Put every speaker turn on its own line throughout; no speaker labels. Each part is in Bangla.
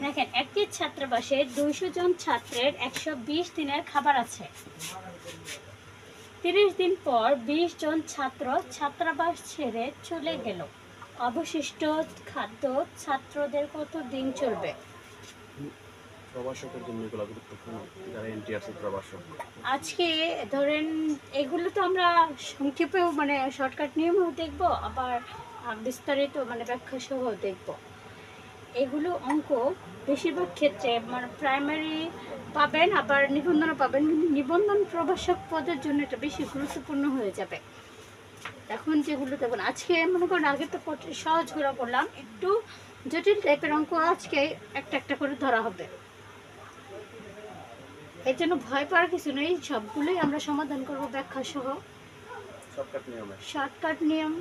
দেখেন একটি ছাত্রাবাসে 200 জন ছাত্রের 120 দিনের খাবার আছে। 30 দিন পর 20 জন ছাত্র ছাত্রাবাস ছেড়ে চলে গেল। অবশিষ্ট খাদ্য ছাত্রদের কত দিন চলবে?
প্রবাসকের জন্য এগুলো গুরুত্বপূর্ণ, যারা এনটিআরসি প্রবাসক।
আজকে ধরেন এগুলো তো আমরা সংক্ষেপেও মানে শর্টকাট নিয়মেও দেখব, আবার বিস্তারিত মানে ব্যাখ্যা সহ দেখব। এগুলো অঙ্ক বেশিরভাগ ক্ষেত্রে মানে প্রাইমারি পাবেন, আবার নিবন্ধনও পাবেন, কিন্তু নিবন্ধন প্রবাসক পদের জন্য এটা বেশি গুরুত্বপূর্ণ হয়ে যাবে। এখন যেগুলো দেখুন আজকে মনে করেন আগে তো সহজগুলো করলাম, একটু জটিল টাইপের অঙ্ক আজকে একটা একটা করে ধরা হবে। এর জন্য ভয় পাওয়ার কিছু নেই, সবগুলোই আমরা সমাধান করব ব্যাখ্যা সহ। শর্টকাট নিয়ম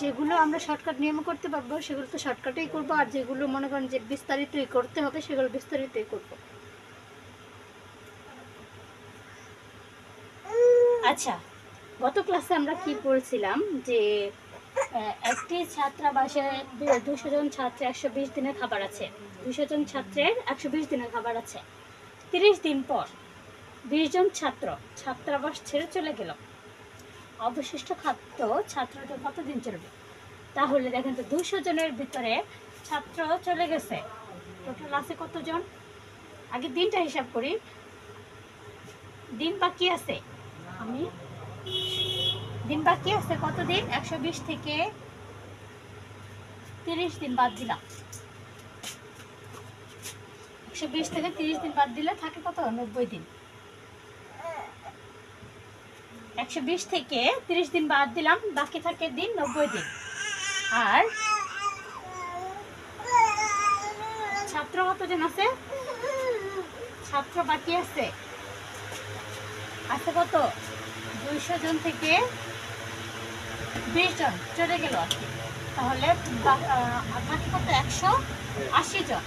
যেগুলো আমরা শর্টকাট নিয়ম করতে পারবো সেগুলো তো শর্টকাটেই করবো, আর যেগুলো মনে করেন যে বিস্তারিতই করতে হবে সেগুলো বিস্তারিতই করব। আচ্ছা, গত ক্লাসে আমরা কি পড়ছিলাম যে একটি ছাত্রাবাসে 200 জন ছাত্রের 120 দিনের খাবার আছে। 200 জন ছাত্রের 120 দিনের খাবার আছে। 30 দিন পর 20 জন ছাত্র ছাত্রাবাস ছেড়ে চলে গেল। অবশিষ্ট খাদ্য ছাত্রদের কতদিন চলবে? তাহলে দেখেন তো 200 জনের ভিতরে ছাত্র চলে গেছে, টোটাল আছে কতজন? আগে দিনটা হিসাব করি। দিন বাকি আছে, আমি দিন বাকি আছে কতদিন? 120 থেকে 30 দিন বাদ দিলাম। 120 থেকে 30 দিন বাদ দিলে থাকে কত? 90 দিন। 120 থেকে 30 দিন বাদ দিলাম, বাকি থাকে দিন 90 দিন। আর ছাত্র কতজন আছে? ছাত্র বাকি আছে কত? 200 জন থেকে 20 জন চলে গেল আর কি। তাহলে বাকি কত? 180 জন।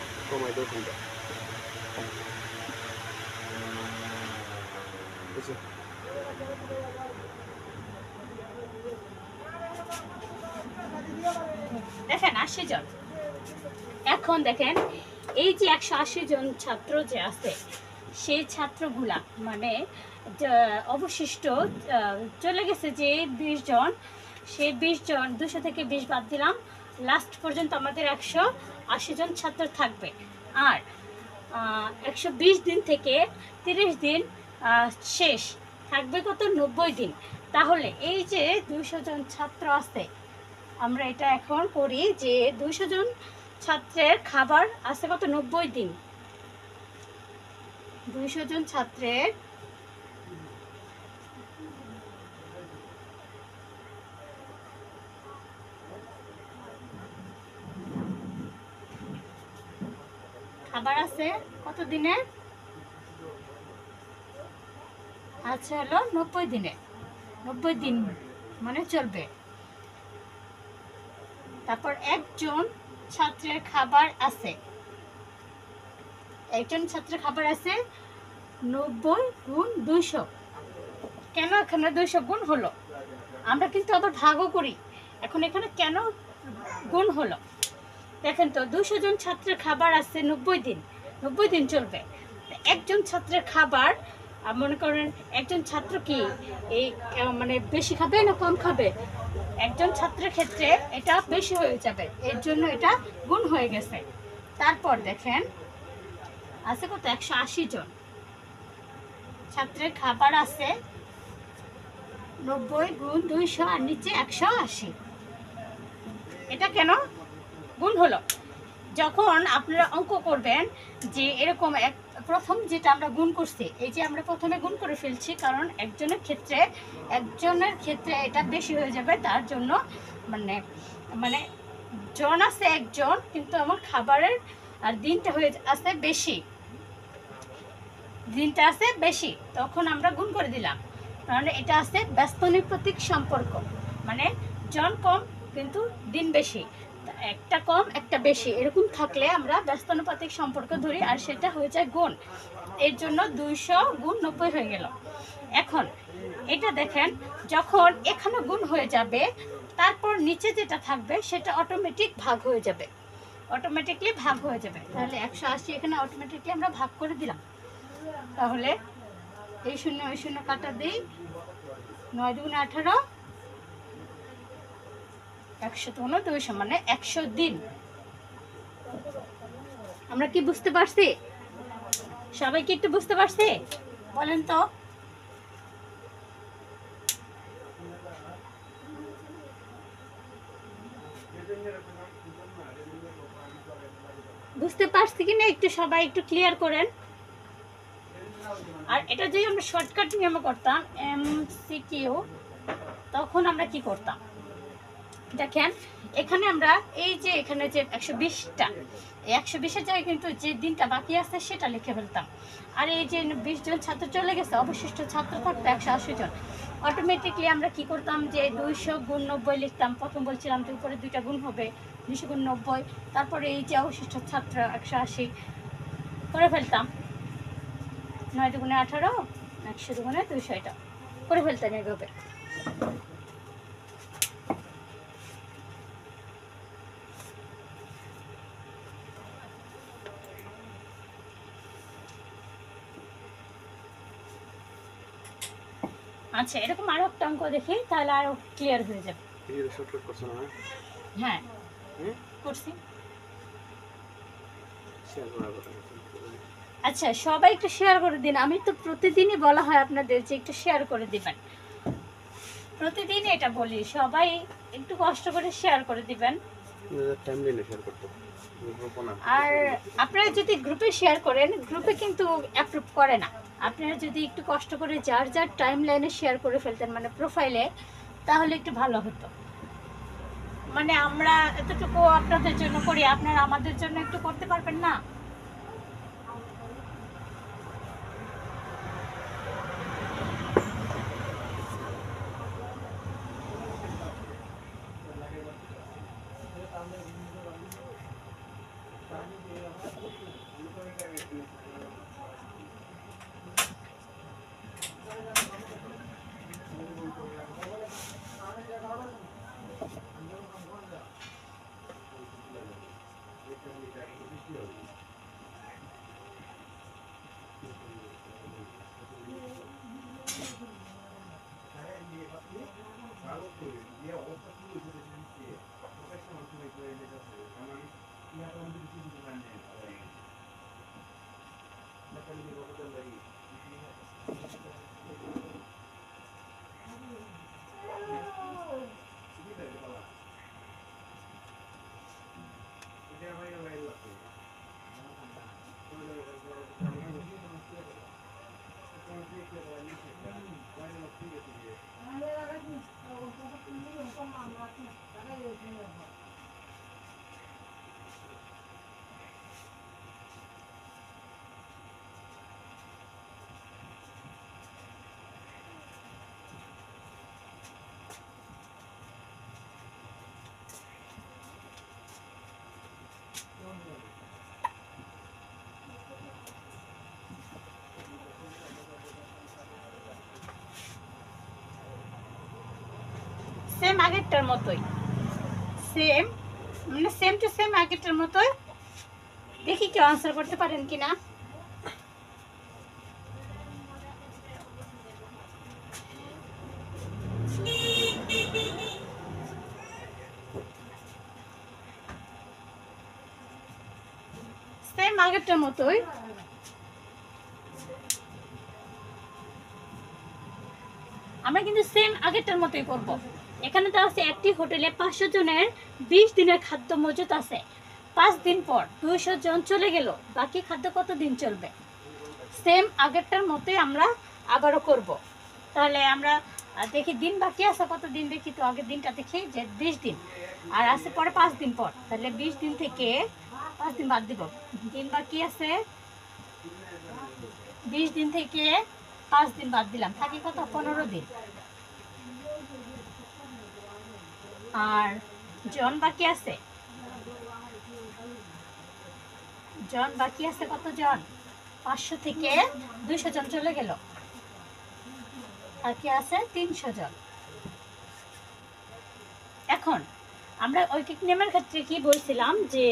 দেখেন 80 জন। এখন দেখেন এই যে 180 জন ছাত্র যে আছে, সেই ছাত্রগুলা মানে অবশিষ্ট চলে গেছে যে 20 জন, সেই 20 জন 200 থেকে 20 বাদ দিলাম, লাস্ট পর্যন্ত আমাদের 180 জন ছাত্র থাকবে। আর 120 দিন থেকে 30 দিন শেষ থাকবে কত? 90 দিন। তাহলে এই যে 200 জন ছাত্র আছে, আমরা এটা এখন করি যে 200 জন ছাত্রের খাবার আছে কত? 90 দিন। 200 জন ছাত্রের খাবার আছে কত দিনে? আছে হলো 90 দিনে। 90 দিন মানে চলবে। তারপর একজন ছাত্রের খাবার আছে, একজন ছাত্রের খাবার আছে 90 গুণ 200। কেন এখানে 200 গুণ হলো? আমরা কিন্তু আবার ভাগও করি। এখন এখানে কেন গুণ হলো? দেখেন তো 200 জন ছাত্রের খাবার আছে 90 দিন, 90 দিন চলবে। একজন ছাত্রের খাবার মনে করেন একজন ছাত্র কি এই মানে বেশি খাবে না কম খাবে? একজন ছাত্রের ক্ষেত্রে এটা বেশি হয়ে যাবে, এর জন্য এটা গুণ হয়ে গেছে। তারপর দেখেন আছে কত? 180 জন ছাত্রের খাবার আছে 90 গুণ 200 আর নিচে 180। এটা কেন গুণ হলো? যখন আপনারা অঙ্ক করবেন যে এরকম প্রথম যেটা আমরা গুণ করছি, এই যে আমরা প্রথমে গুণ করে ফেলছি, কারণ একজনের ক্ষেত্রে এটা বেশি হয়ে যাবে, তার জন্য মানে মানে জন আছে একজন, কিন্তু আমার খাবারের আর দিনটা হয়ে আছে বেশি, দিনটা আছে বেশি, তখন আমরা গুণ করে দিলাম। কারণ এটা আছে ব্যস্তনিপাতিক সম্পর্ক, মানে জন কম কিন্তু দিন বেশি, একটা কম একটা বেশি এরকম থাকলে আমরা ব্যস্তানুপাতিক সম্পর্ক ধরি, আর সেটা হয়ে যায় গুণ। এর জন্য 200 গুণ 90 হয়ে গেল। এখন এটা দেখেন যখন এখানে গুণ হয়ে যাবে, তারপর নিচে যেটা থাকবে সেটা অটোমেটিক ভাগ হয়ে যাবে। অটোমেটিকলি ভাগ হয়ে যাবে। তাহলে 180 এখানে অটোমেটিকলি আমরা ভাগ করে দিলাম। তাহলে এই শূন্য ওই শূন্য কাটা দিই, 9 দুগুণে 18, 100 দুগুণে 200 মানে 100 দিন। আমরা কি বুঝতে পারছি? সবাই কি একটু বুঝতে পারছি? বলেন তো। বুঝতে পারছি কিনা একটু সবাই একটু ক্লিয়ার করেন। আর এটা যদি আমরা শর্টকাট নিয়মে করতাম MCQ, তখন আমরা কি করতাম দেখেন, এখানে আমরা এই যে এখানে যে 120টা, এই 120-এর জায়গায় কিন্তু যে দিনটা বাকি আছে সেটা লিখে ফেলতাম। আর এই যে 20 জন ছাত্র চলে গেছে, অবশিষ্ট ছাত্র থাকতো 180 জন। অটোমেটিকলি আমরা কি করতাম যে 200 গুণ 90 লিখতাম। প্রথম বলছিলাম যে উপরে 2টা গুণ হবে, 200 গুণ 90, তারপরে এই যে অবশিষ্ট ছাত্র 180 করে ফেলতাম। 9 দুগুণে 18, 100 দুগুণে 200, এটা করে ফেলতাম এইভাবে। আচ্ছা, এরকম আরো একটা অঙ্ক দেখি, তাহলে আরো ক্লিয়ার হয়ে যাবে।
শর্টকাট করছো না?
হ্যাঁ করছি। আচ্ছা, সবাই একটু শেয়ার করে দিন। আমি তো প্রতিদিনই বলা হয় আপনাদের যে একটু শেয়ার করে দিবেন, প্রতিদিন এটা বলি, সবাই একটু কষ্ট করে শেয়ার করে দিবেন। আর আপনারা যদি গ্রুপে শেয়ার করেন, গ্রুপে কিন্তু অ্যাপ্রুভ করে না। আপনারা যদি একটু কষ্ট করে যার যার টাইম লাইনে শেয়ার করে ফেলতেন, মানে প্রোফাইলে, তাহলে একটু ভালো হতো। মানে আমরা এতটুকু আপনাদের জন্য করি, আপনারা আমাদের জন্য একটু করতে পারবেন না? সেম আগেরটার মতোই, সেম মানে সেম টু সেম আগেরটার মতোই। দেখি কেউ আনসার করতে পারেন কিনা। সেম আগেরটার মতোই। আমরা কিন্তু সেম আগেরটার মতোই করব। এখানে তো আছে একটি হোটেলে 500 জনের 20 দিনের খাদ্য মজুত আছে। 5 দিন পর 200 জন চলে গেল, বাকি খাদ্য কত দিন চলবে? সেম আগেরটার মতোই আমরা আবারও করব। তাহলে আমরা দেখি দিন বাকি আছে কত দিন, দেখি তো আগের দিনটা দেখি যে 20 দিন, আর আছে পরে 5 দিন পর। তাহলে 20 দিন থেকে 5 দিন বাদ দিব, দিন বাকি আছে 20 দিন থেকে 5 দিন বাদ দিলাম, থাকি কত? 15 দিন। আর জন বাকি আছে, জন বাকি আছে কত জন? 500 থেকে 200 জন চলে গেল, আর কি আছে? 300 জন। এখন আমরা ঐকিক নিয়মের ক্ষেত্রে কি বলছিলাম যে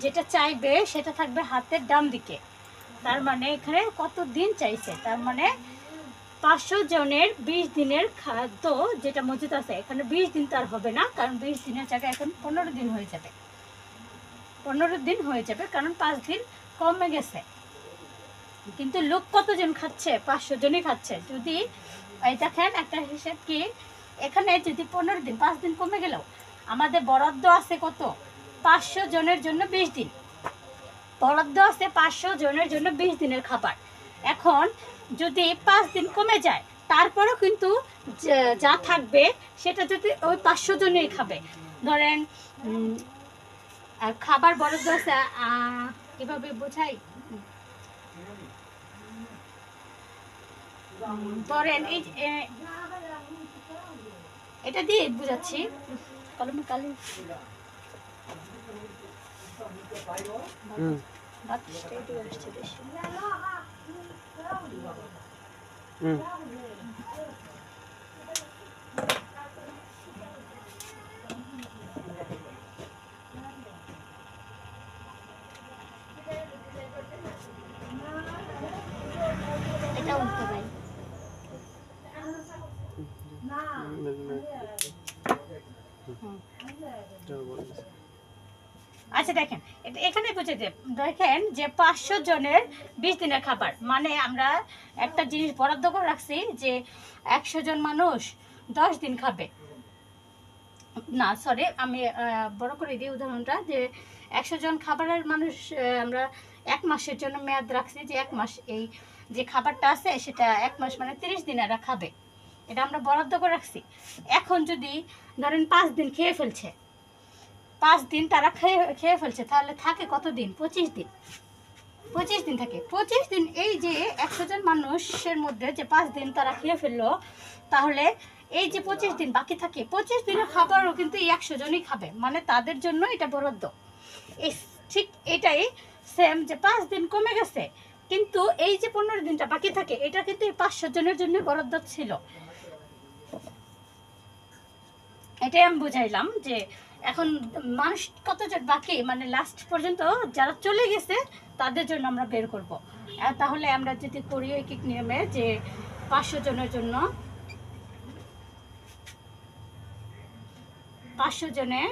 যেটা চাইবে সেটা থাকবে হাতের ডান দিকে। তার মানে এখানে কত দিন চাইছে, তার মানে 500 জনের 20 দিনের খাদ্য যেটা মজুদ আছে, এখানে 20 দিন তার হবে না, কারণ 20 দিনের জায়গায় এখন 15 দিন হয়ে যাবে। 15 দিন হয়ে যাবে, কারণ 5 দিন কমে গেছে। কিন্তু লোক কতজন খাচ্ছে? 500 জনই খাচ্ছে। যদি এই দেখেন একটা হিসেব কি, এখানে যদি 15 দিন, 5 দিন কমে গেল, আমাদের বরাদ্দ আছে কত? 500 জনের জন্য 20 দিন বরাদ্দ আছে, 500 জনের জন্য 20 দিনের খাবার। এখন যদি 5 দিন কমে যায়, তারপরেও কিন্তু যা থাকবে সেটা যদি ওই 500 জনেই খাবে। ধরেন খাবার বরাদ্দ আছে, কিভাবে বোঝাই, ধরেন এই এটা দিয়ে বুঝাচ্ছি, কলমে কালি এটা উল্টো ভাই। আচ্ছা দেখেন, এখানে বুঝে দেখেন যে 500 জনের 20 দিনের খাবার, মানে আমরা একটা জিনিস বরাদ্দ করে রাখছি যে 100 জন মানুষ 10 দিন খাবে। না সরি, আমি বড় করে দিই উদাহরণটা, যে 100 জন খাবারের মানুষ আমরা 1 মাসের জন্য মেয়াদ রাখছি, যে 1 মাস এই যে খাবারটা আছে সেটা 1 মাস মানে 30 দিন এরা খাবে, এটা আমরা বরাদ্দ করে রাখছি। এখন যদি ধরেন 5 দিন খেয়ে ফেলছে, 5 দিন তারা খেয়ে ফেলছে, তাহলে থাকে কত দিন? 25 দিন। 25 দিন থাকে। 25 দিন এই যে 100 জন মানুষের মধ্যে যে 5 দিন তারা খেয়ে ফেললো, তাহলে এই যে 25 দিন বাকি থাকে, 25 দিনের খাবারও কিন্তু এই 100 জনই খাবে, মানে তাদের জন্য এটা বরাদ্দ। এই ঠিক এটাই সেম, যে 5 দিন কমে গেছে, কিন্তু এই যে 15 দিনটা বাকি থাকে, এটা কিন্তু এই 500 জনের জন্য বরাদ্দ ছিল। এটাই আমি বুঝাইলাম যে এখন মানুষ কতজন বাকি, মানে লাস্ট পর্যন্ত যারা চলে গেছে তাদের জন্য আমরা বের করব। তাহলে আমরা যদি করি ঐকিক নিয়মে যে 500 জনের জন্য 500 জনের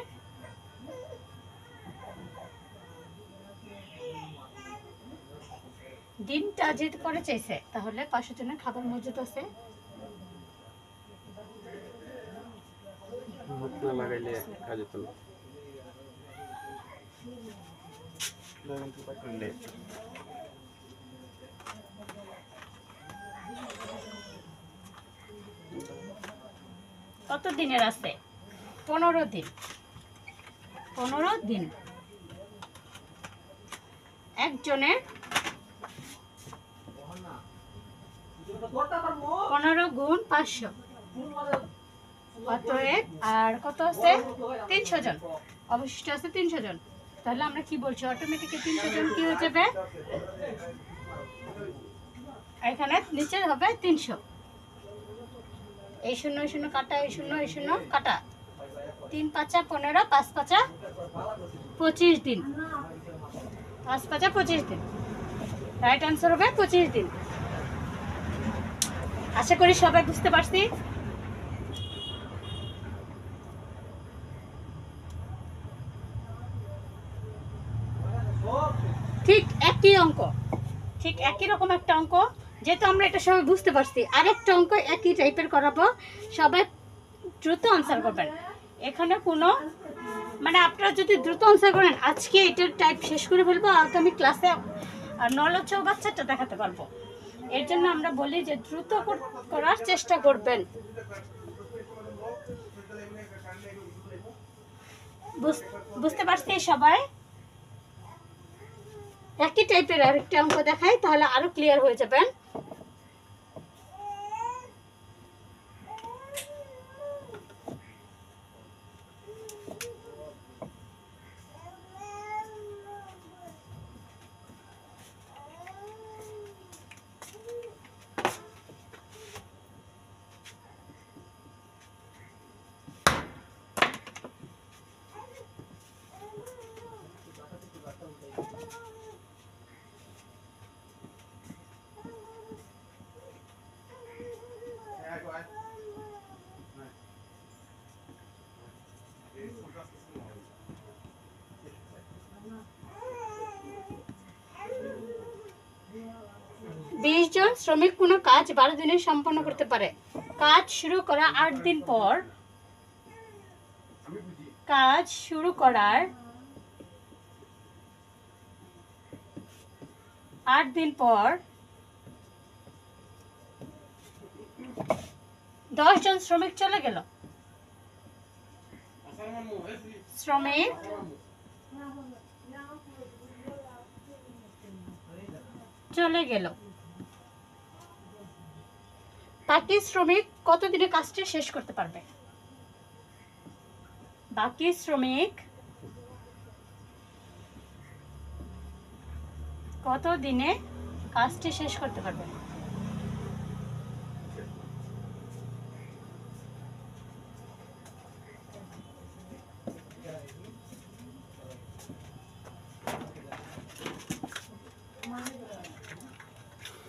দিনটা যেহেতু পরে চাইছে, তাহলে 500 জনের খাবার মজুদ আছে।
লাগাইলে কাজ হতো না।
কত দিনের আছে? 15 দিন। 15 দিন একজনের 15 গুণ 500, অতএব আর কত আছে? 300 জন অবশিষ্ট আছে, 300 জন। তাহলে আমরা কি বলছি, অটোমেটিক্যালি 300 জন কি হয়ে যাবে, এখানে নিচে হবে 300। এই 0 0 কাটা, এই 0 0 কাটা, 3 5 15, 5 5 25 দিন, 5 5 25 দিন। রাইট আনসার হবে 25 দিন। আশা করি সবাই বুঝতে পারছি। ঠিক একই অঙ্ক, ঠিক একই রকম একটা অঙ্ক, যেহেতু আমরা এটা সবাই বুঝতে পারছি, আরেকটা অঙ্ক একই টাইপের করাবো, সবাই দ্রুত আনসার করবেন। এখানে কোনো মানে আপনারা যদি দ্রুত আনসার করেন, আজকে এটার টাইপ শেষ করে ফেলবো, আগামী ক্লাসে নলেজ বাচ্চাটা দেখাতে পারবো। এর জন্য আমরা বলি যে দ্রুত করার চেষ্টা করবেন। বুঝতে পারছি সবাই? একই টাইপের আরেকটা অঙ্ক দেখাই, তাহলে আরো ক্লিয়ার হয়ে যাবেন। 20 জন শ্রমিক কোনো কাজ 12 দিনে সম্পন্ন করতে পারে। কাজ শুরু করার 8 দিন পর, কাজ শুরু করার 8 দিন পর 10 জন শ্রমিক চলে গেল। শ্রমিক চলে গেল। বাকি শ্রমিক কতদিনে কাজটি শেষ করতে পারবে? বাকি শ্রমিক কতদিনে কাজটি শেষ করতে পারবে?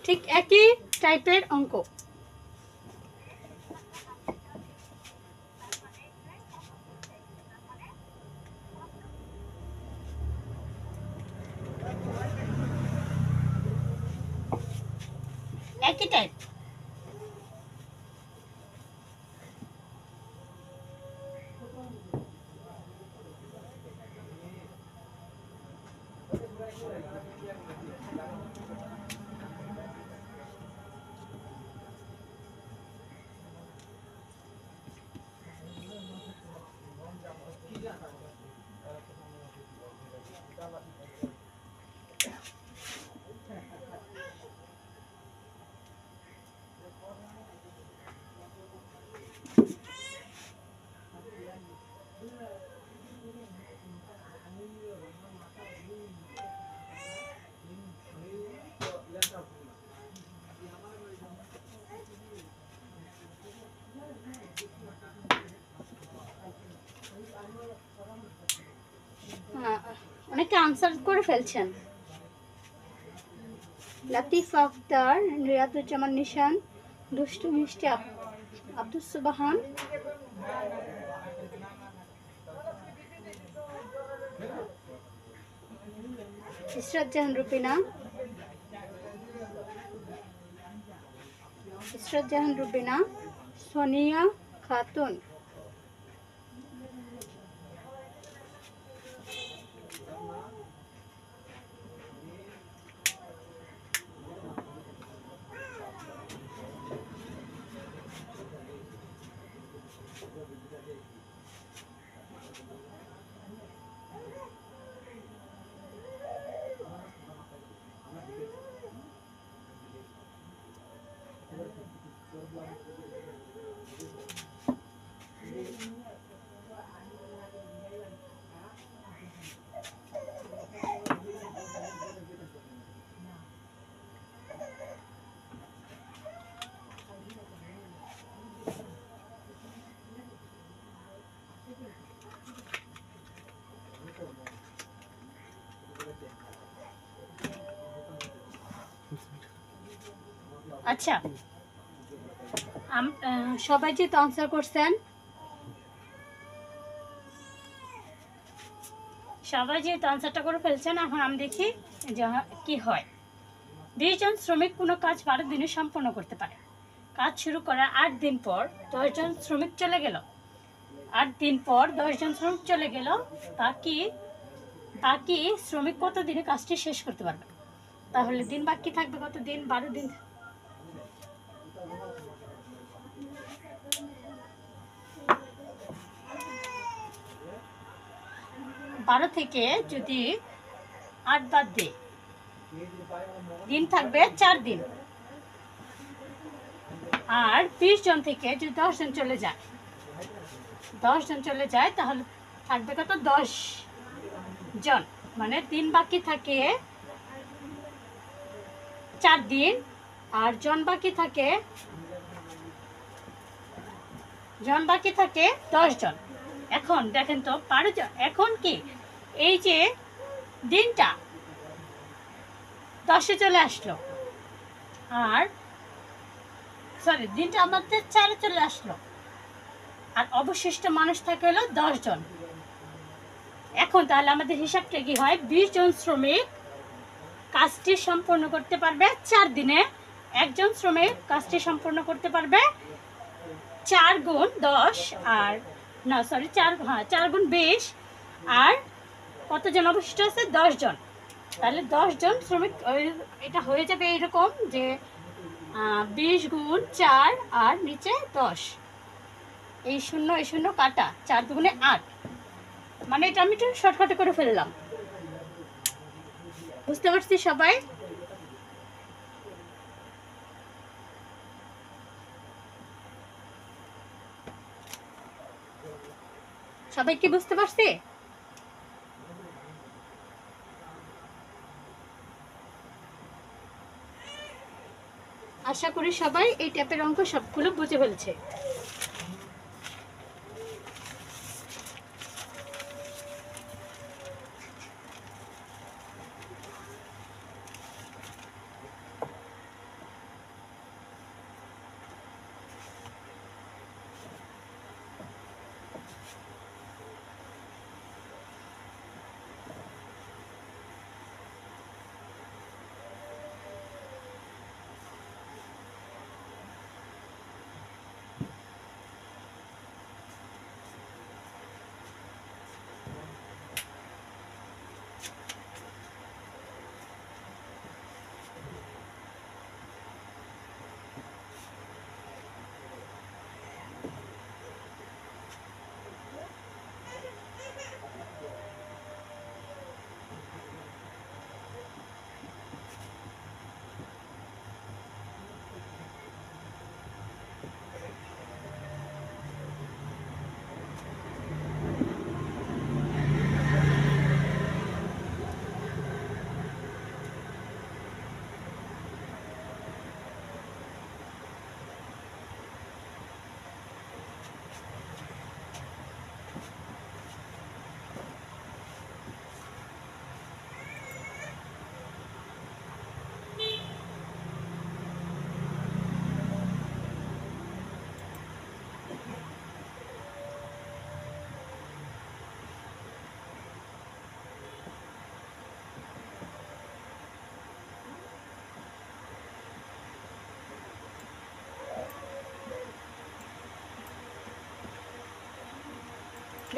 ঠিক একই টাইপের অঙ্ক। একই টাইপ। অনেকে আনসার করে ফেলছেন। লাতিফ আক্তার, রিয়াদুজ্জামান নিশান, দুষ্টু মিষ্টি আব্দুস সুবহান, ইসরাত জাহান রুবিনা, সোনিয়া খাতুন, আচ্ছা সবাই যে আনসার করছেন, সবাই যেহেতু আনসারটা করে ফেলছেন, এখন আমি দেখি যে কি হয়। 20 জন শ্রমিক কোনো কাজ 12 দিনে সম্পন্ন করতে পারে। কাজ শুরু করার 8 দিন পর 10 জন শ্রমিক চলে গেল। 8 দিন পর 10 জন শ্রমিক চলে গেল। বাকি শ্রমিক কত দিনে কাজটি শেষ করতে পারবে? তাহলে দিন বাকি থাকবে কত দিন? 12 দিন। বারো থেকে যদি 8 বাদ দিই, দিন থাকবে 4 দিন। আর 20 জন থেকে যদি 10 জন চলে যায়, 10 জন চলে যায়, তাহলে থাকবে কত? 10 জন। মানে দিন বাকি থাকে 4 দিন, আর জন বাকি থাকে 10 জন। এখন দেখেন তো 12 জন। এখন কি এই যে দিনটা 10-এ চলে আসলো, আর সরি দিনটা আমাদের 4-এ চলে আসলো, আর অবশিষ্ট মানুষ থাকে হলো 10 জন। এখন তাহলে আমাদের হিসাবটা কি হয়? 20 জন শ্রমিক কাজটি সম্পন্ন করতে পারবে 4 দিনে, একজন শ্রমিক কাজটি সম্পূর্ণ করতে পারবে 4 গুণ 10 আর না সরি 4 গুণ 20 আর কতজন অবশিষ্ট আছে 10 জন। তাহলে 10 জন শ্রমিক এটা হয়ে যাবে এরকম যে 20 গুণ 4 আর নিচে 10, এই শূন্য কাটা 4 দুগুণে 8, মানে এটা আমি একটু শর্টকাটে করে ফেললাম। বুঝতে পারছি সবাই? সবাই কি বুঝতে পারছি? আশা করি সবাই এই টাইপের অঙ্ক সবগুলো বুঝে ফেলছে।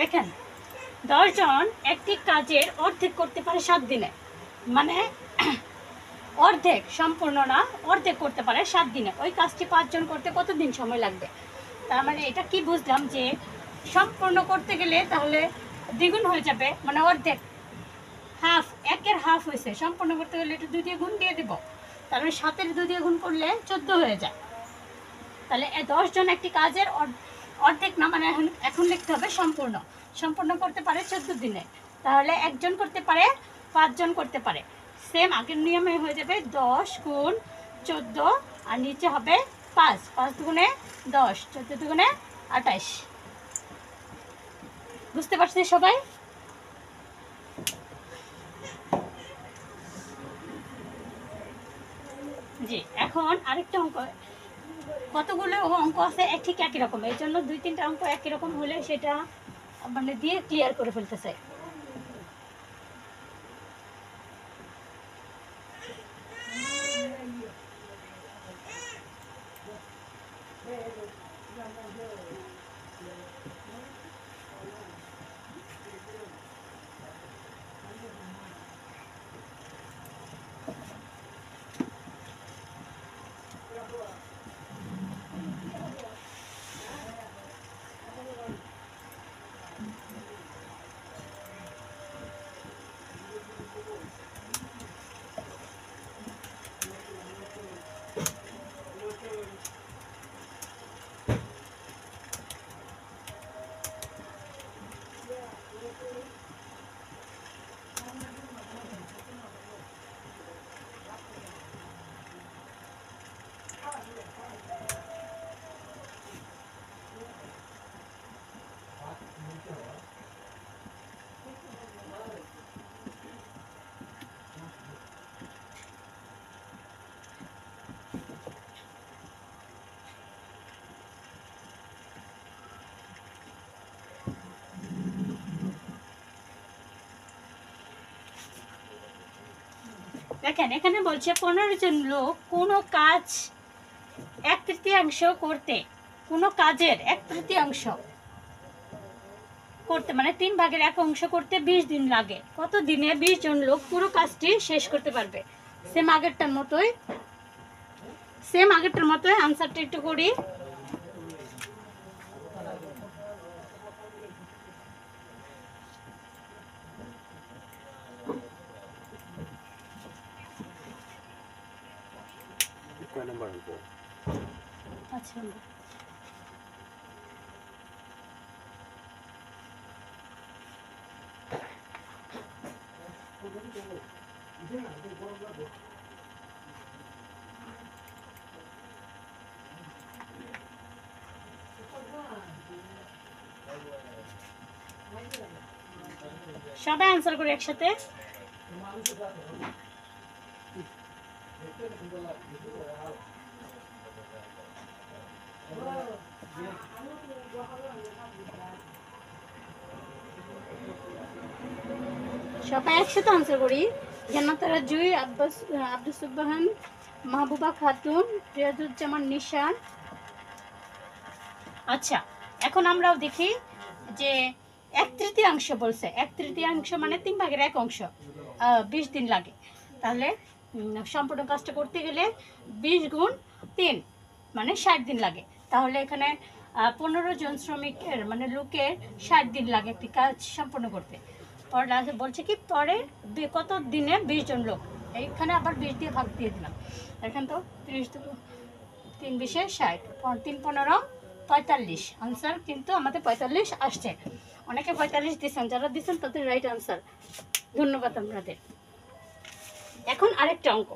দেখেন 10 জন একটি কাজের অর্ধেক করতে পারে 7 দিনে, মানে অর্ধেক, সম্পূর্ণ না, অর্ধেক করতে পারে 7 দিনে। ওই কাজটি 5 জন করতে কত দিন সময় লাগবে? তার মানে এটা কি বুঝলাম যে সম্পূর্ণ করতে গেলে তাহলে দ্বিগুণ হয়ে যাবে, মানে অর্ধেক, হাফ, একের হাফ হয়েছে। সম্পূর্ণ করতে গেলে একটু 2 দিয়ে গুণ দিয়ে দেবো, তার মানে 7-এর 2 দিয়ে গুণ করলে 14 হয়ে যায়। তাহলে 10 জন একটি কাজের অর্ধেক না, মানে এখন লিখতে হবে সম্পূর্ণ, সম্পূর্ণ করতে পারে 14 দিনে। তাহলে একজন করতে পারে, 5 জন করতে পারে। সেম আগের নিয়মে হয়ে যাবে 10 গুণ 14 আর নিচে হবে 5, 5 দুগুণে 10, 14 দুগুণে 28। বুঝতে পারছি সবাই? জি, এখন আরেকটা অঙ্ক, কতগুলো অঙ্ক আছে ঠিক একই রকম, এই জন্য 2-3টা অঙ্ক একই রকম হলে সেটা মানে দিয়ে ক্লিয়ার করে ফেলতে চাই। দেখেন এখানে বলছে 15 জন লোক কোনো কাজ 1/3 করতে, কোনো কাজের 1/3 করতে মানে 3/1 করতে 20 দিন লাগে। কত দিনে 20 জন লোক পুরো কাজটি শেষ করতে পারবে? সেম আগেরটার মতোই আনসারটা একটু করি।
কয় নাম্বার অঙ্ক?
আচ্ছা, সবাই আনসার করি একসাথে। সবাই একসাথে আনসার করি। জান্নাতুরা জুই, আব্দুস সুবহান, মাহবুবা খাতুন, রিয়াজুজ্জামান নিশান। আচ্ছা, এখন আমরাও দেখি যে 1/3 বলছে। 1/3 মানে 3/1 20 দিন লাগে। তাহলে সম্পূর্ণ কাজটা করতে গেলে 20 গুণ 3 মানে 60 দিন লাগে। তাহলে এখানে 15 জন শ্রমিকের মানে লোকের 60 দিন লাগে একটি কাজ সম্পূর্ণ করতে। পরে বলছে কি পরে কত দিনে 20 জন লোক, এইখানে আবার 20 দিয়ে ভাগ দিয়ে দিলাম। এখন তো 30 3 20 60, 3 15 45। আনসার কিন্তু আমাদের 45 আসছে। অনেকে 45 দিচ্ছেন, যারা দিচ্ছেন তাদের রাইট আনসার, ধন্যবাদ আপনাদের। এখন আরেকটা অঙ্ক।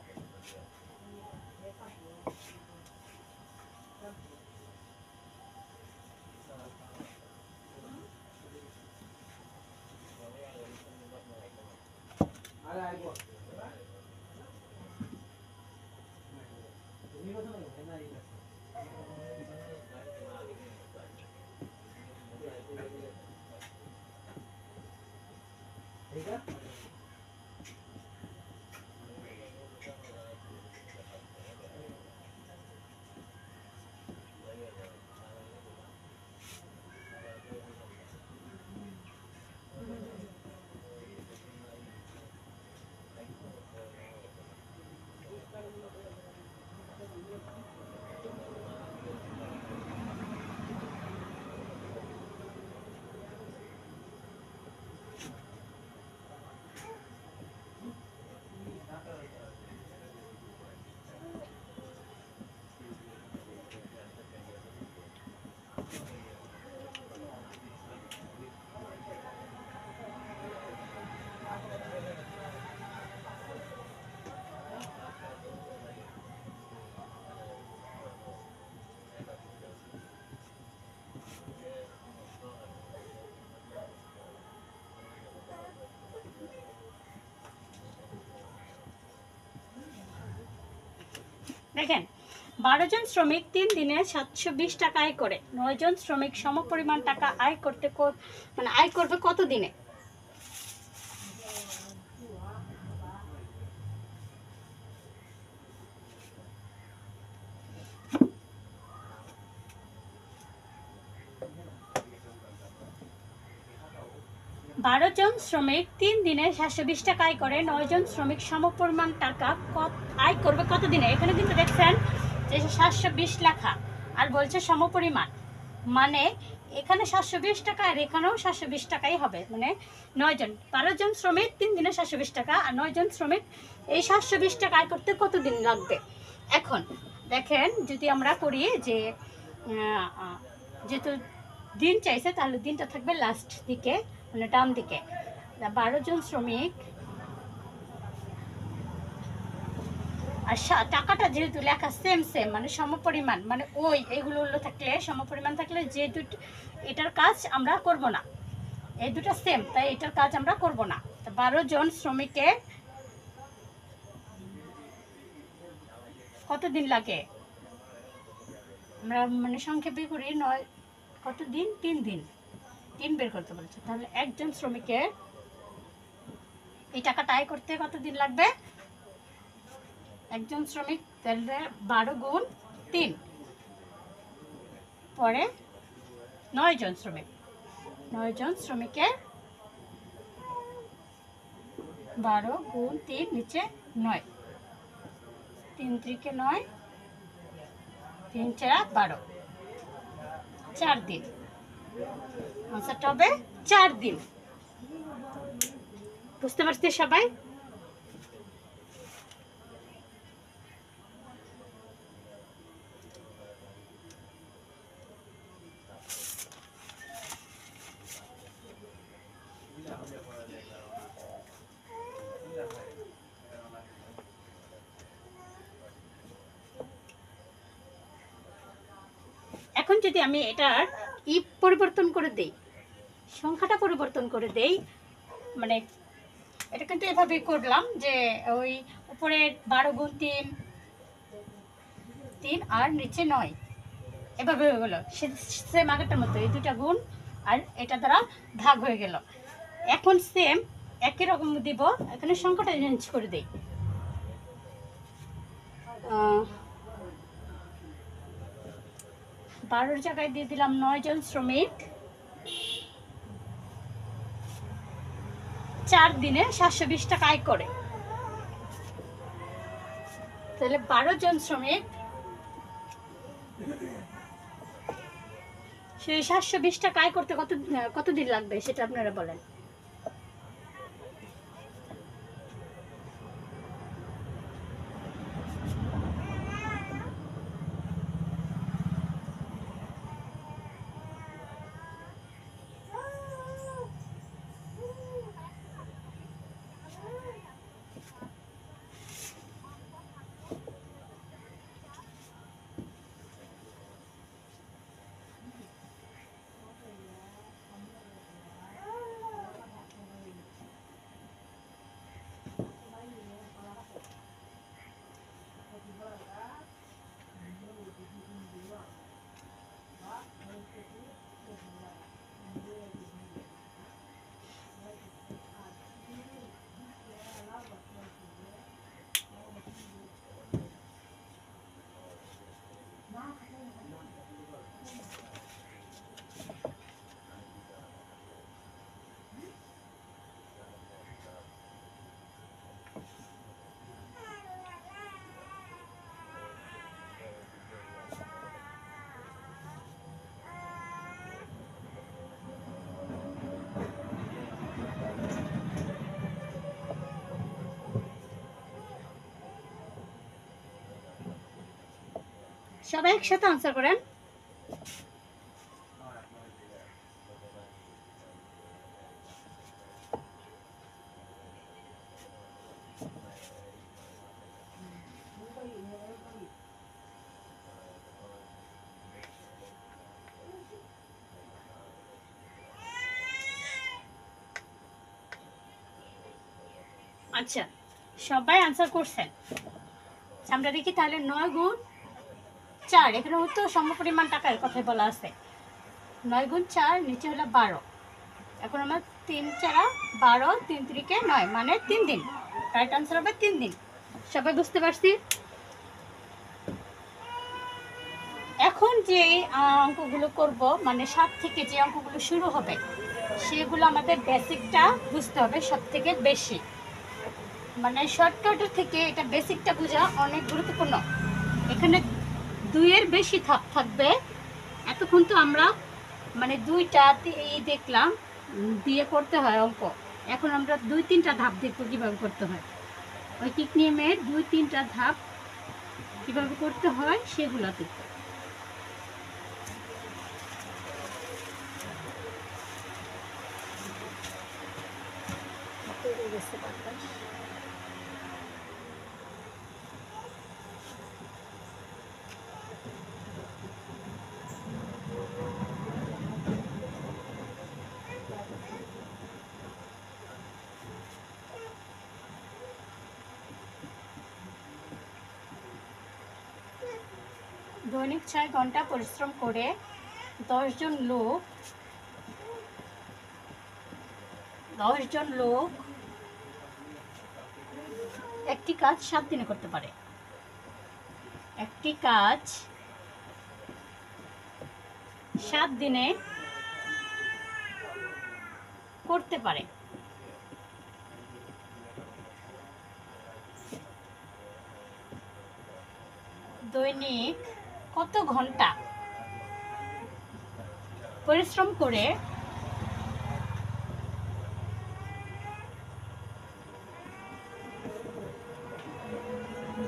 দেখেন 12 জন শ্রমিক 3 দিনে 720 টাকা আয় করে। 9 জন শ্রমিক সমপরিমাণ টাকা আয় করবে কত দিনে? বারো জন শ্রমিক 3 দিনে 720 টাকা আয় করে। 9 জন শ্রমিক সমপরিমাণ টাকা আয় করবে কত দিনে? এখানে কিন্তু দেখছেন যে 720 লেখা আর বলছে সমপরিমাণ, মানে এখানে 720 টাকা আর এখানেও 720 টাকাই হবে। মানে 9 জন 12 জন শ্রমিক 3 দিনে 720 টাকা আর 9 জন শ্রমিক এই 720 টাকা আয় করতে কত দিন লাগবে? এখন দেখেন যদি আমরা করি যে যেহেতু দিন চাইছে তাহলে দিনটা থাকবে লাস্ট দিকে, মানে ডান দিকে। 12 জন শ্রমিক আর টাকাটা যেহেতু লেখা সেম মানে সমপরিমাণ, মানে এইগুলো থাকলে সমপরিমাণ থাকলে যে দুটো এটার কাজ আমরা করব না, এই দুটো সেম, তাই এটার কাজ আমরা করব না। 12 জন শ্রমিকে কত দিন লাগে আমরা মানে সংক্ষেপে করি। 9 কত দিন? 3 দিন, 3 বের করতে বলছে। তাহলে একজন শ্রমিকের এই টাকাটা আয় করতে কত দিন লাগবে? একজন শ্রমিক তাহলে 12 গুণ 3, পরে 9 জন শ্রমিক, 9 জন শ্রমিকের 12 গুণ 3 নিচে 9, 3 3 9, 3 4 12, 4 দিন। আনসারটা হবে 4 দিন। বুঝতে পারছি সবাই? এখন যদি আমি এটার পরিবর্তন করে দেই, সংখ্যাটা পরিবর্তন করে দেই, মানে এটা কিন্তু এভাবেই করলাম যে ওই উপরে 12 গুণ 3, 3 আর নিচে 9, এভাবে হয়ে গেল সেম আগেরটার মতো, এই দুটা গুণ আর এটা দ্বারা ভাগ হয়ে গেল। এখন সেম একই রকম দিব, এখানে সংখ্যাটা চেঞ্জ করে দেই। 12 জায়গায় দিয়ে দিলাম 9 জন শ্রমিক, 4 দিনে 720 টাকা আয় করে। তাহলে 12 জন শ্রমিক সেই 720 টাকা আয় করতে কতদিন লাগবে সেটা আপনারা বলেন। সবাই একসাথে আনসার করেন। আচ্ছা, সবাই আনসার করছেন। আমরা দেখি তাহলে 9 গুণ 4, এখানে তো সমপরিমাণ টাকার কথাই বলা আছে। 9 গুণ 4 নিচে হলো 12। এখন আমরা 3 4 12, 3 3 9 মানে 3 দিন। রাইট আনসার হবে 3 দিন। সবাই বুঝতে পারছি? এখন যে অঙ্কগুলো করব, মানে 7 থেকে যে অঙ্কগুলো শুরু হবে সেগুলো আমাদের বেসিকটা বুঝতে হবে সব থেকে বেশি। মানে শর্টকাটের থেকে এটা বেসিকটা বোঝা অনেক গুরুত্বপূর্ণ। এখানে 2-এর বেশি ধাপ থাকবে। এতক্ষণ তো আমরা মানে 2টা দেখলাম দিয়ে করতে হয় অঙ্ক। এখন আমরা 2-3টা ধাপ দেখবো কীভাবে করতে হয়। ঐকিক নিয়মের 2-3টা ধাপ কীভাবে করতে হয় সেগুলো দেখব। দৈনিক 6 ঘন্টা পরিশ্রম করে 10 জন লোক একটি কাজ 7 দিনে করতে পারে। একটি কাজ 7 দিনে করতে পারে। দৈনিক কত ঘন্টা পরিশ্রম করে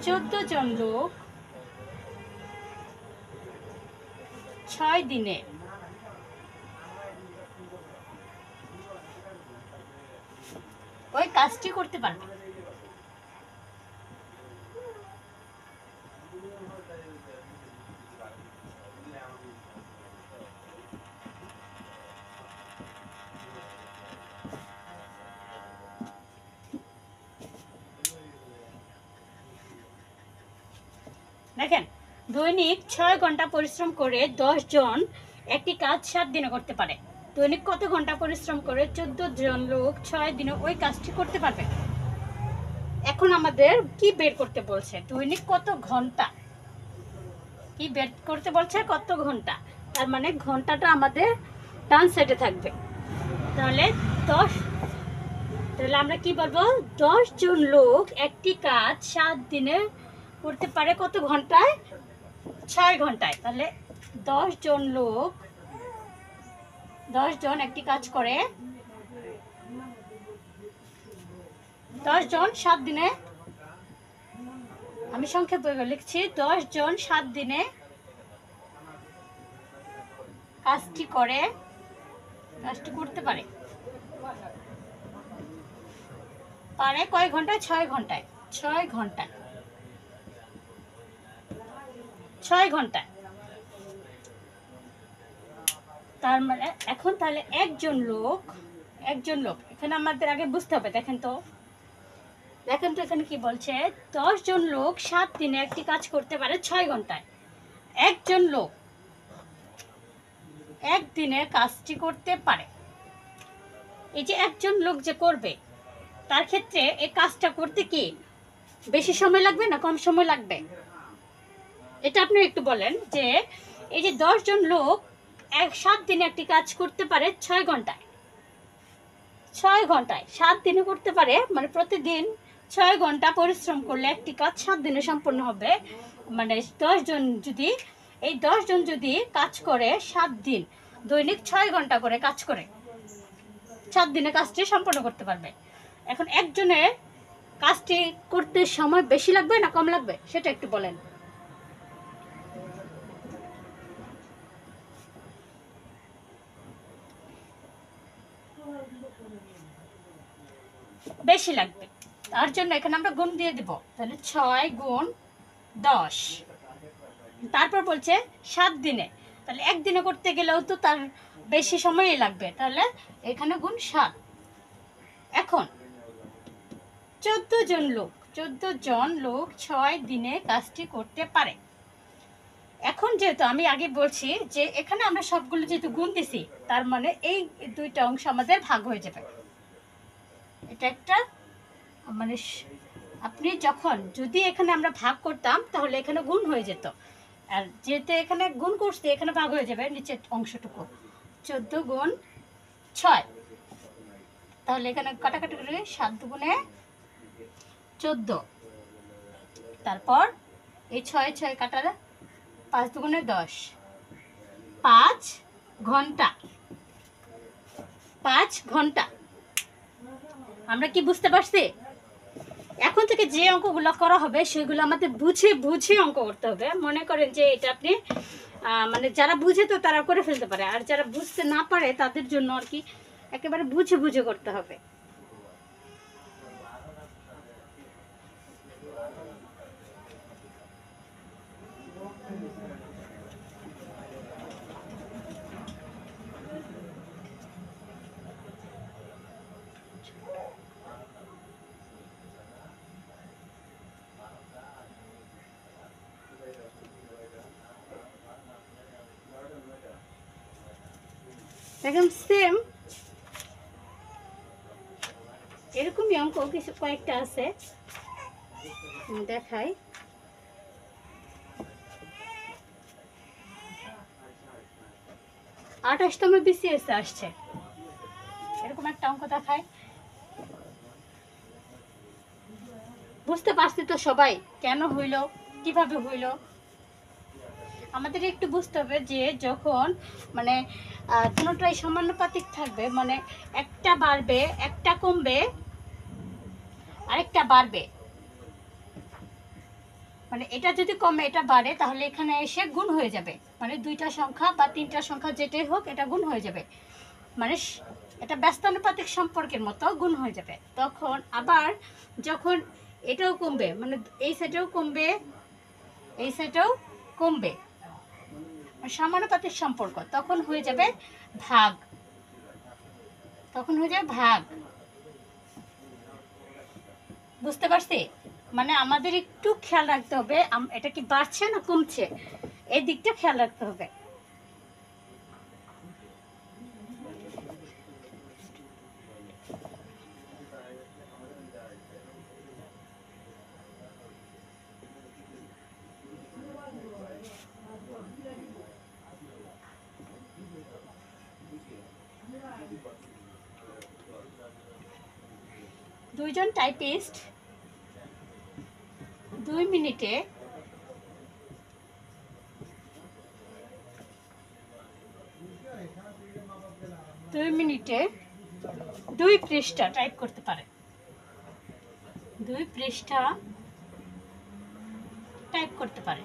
14 জন লোক 6 দিনে ওই কাজটি করতে পারবে? দেখেন, দৈনিক 6 ঘন্টা পরিশ্রম করে 10 জন একটি কাজ 7 দিনে করতে পারে। দৈনিক কত ঘন্টা পরিশ্রম করে 14 জন লোক 6 দিনে ওই কাজটি করতে পারবে? এখন আমাদের কি বের করতে বলছে? দৈনিক কত ঘন্টা, কি বের করতে বলছে? কত ঘন্টা। তার মানে ঘন্টাটা আমাদের ডান সাইডে থাকবে। তাহলে আমরা কি বলবো? 10 জন লোক একটি কাজ 7 দিনে করতে পারে কত ঘন্টায়? 6 ঘন্টায়। তাহলে 10 জন লোক 10 জন একটি কাজ করে 10 জন 7 দিনে, আমি সংক্ষেপে লিখছি, 10 জন 7 দিনে কাজটি করতে পারে। পারে কয় ঘন্টায়? 6 ঘন্টায়। 6 ঘন্টায় 6 ঘন্টায়। তার মানে এখন তাহলে একজন লোক এখানে আমাদের আগে বুঝতে হবে। দেখেন তো এখানে কি বলছে? 10 জন লোক 7 দিনে একটি কাজ করতে পারে 6 ঘন্টায়। একজন লোক একদিনে কাজটি করতে পারে। এই যে একজন লোক যে করবে, তার ক্ষেত্রে এই কাজটা করতে কি বেশি সময় লাগবে না কম সময় লাগবে? এটা আপনি একটু বলেন। যে এই যে 10 জন লোক 7 দিনে একটি কাজ করতে পারে 6 ঘন্টায়। 6 ঘন্টায় 7 দিনে করতে পারে, মানে প্রতিদিন 6 ঘন্টা পরিশ্রম করলে একটি কাজ 7 দিনে সম্পন্ন হবে। মানে 10 জন যদি কাজ করে 7 দিন, দৈনিক 6 ঘন্টা করে কাজ করে 7 দিনে কাজটি সম্পন্ন করতে পারবে। এখন একজনের কাজটি করতে সময় বেশি লাগবে না কম লাগবে সেটা একটু বলেন। বেশি লাগবে। তার জন্য এখানে আমরা গুণ দিয়ে দেব। তাহলে 6 গুণ 10, তারপর বলছে 7 দিনে। তাহলে একদিনে করতে গেলেও তো তার বেশি সময়ই লাগবে, তাহলে এখানে গুণ 7। এখন 14 জন লোক 6 দিনে কাজটি করতে পারে। এখন যেহেতু আমি আগে বলছি যে এখানে আমরা সবগুলো যেহেতু গুণ দিছি, তার মানে এই দুইটা অংশ আমাদের ভাগ হয়ে যাবে। এটা একটা মানে আপনি যদি এখানে আমরা ভাগ করতাম তাহলে এখানে গুণ হয়ে যেত, আর যেহেতু এখানে গুণ করছি এখানে ভাগ হয়ে যাবে নিচের অংশটুকু। 14 গুণ 6, তাহলে এখানে কাটাকাটি করে 7 দুগুণে 14, তারপর এই 6 কাটালে 5 দুগুণে 10, 5 ঘন্টা। 5 ঘন্টা আমরা কি বুঝতে পারছি? এখন থেকে যে অঙ্কগুলো করা হবে সেগুলো আমাদের বুঝে অঙ্ক করতে হবে। মনে করেন যে এটা আপনি মানে যারা বুঝে তো তারা করে ফেলতে পারে, আর যারা বুঝতে না পারে তাদের জন্য আর কি একেবারে বুঝে করতে হবে। একদম সেম এরকমই অঙ্ক কিছু কয়েকটা আছে, দেখাই। 28তম বিসিএস আসছে, এরকম একটা অঙ্ক দেখায়। বুঝতে পারছি তো সবাই কেন হইলো, কিভাবে হইলো। আমাদের একটু বুঝতে হবে যে যখন মানে দুটোটাই সমানুপাতিক থাকবে, মানে একটা বাড়বে একটা কমবে আরেকটা বাড়বে, মানে এটা যদি কমে এটা বাড়ে তাহলে এখানে এসে গুণ হয়ে যাবে, মানে দুইটা সংখ্যা বা তিনটা সংখ্যা যেটাই হোক এটা গুণ হয়ে যাবে, মানে এটা ব্যস্তানুপাতিক সম্পর্কের মতো গুণ হয়ে যাবে। তখন আবার যখন এটাও কমবে, মানে এই সাইডেও কমবে এই সাইডেও কমবে, সমানুপাতিক সম্পর্ক, তখন হয়ে যাবে ভাগ, তখন হয়ে যাবে ভাগ। বুঝতে পারছি? মানে আমাদের একটু খেয়াল রাখতে হবে এটা কি বাড়ছে না কমছে, এই দিকটা খেয়াল রাখতে হবে। দুইজন টাইপিস্ট 2 মিনিটে 2 পৃষ্ঠা টাইপ করতে পারে, 2 পৃষ্ঠা টাইপ করতে পারে।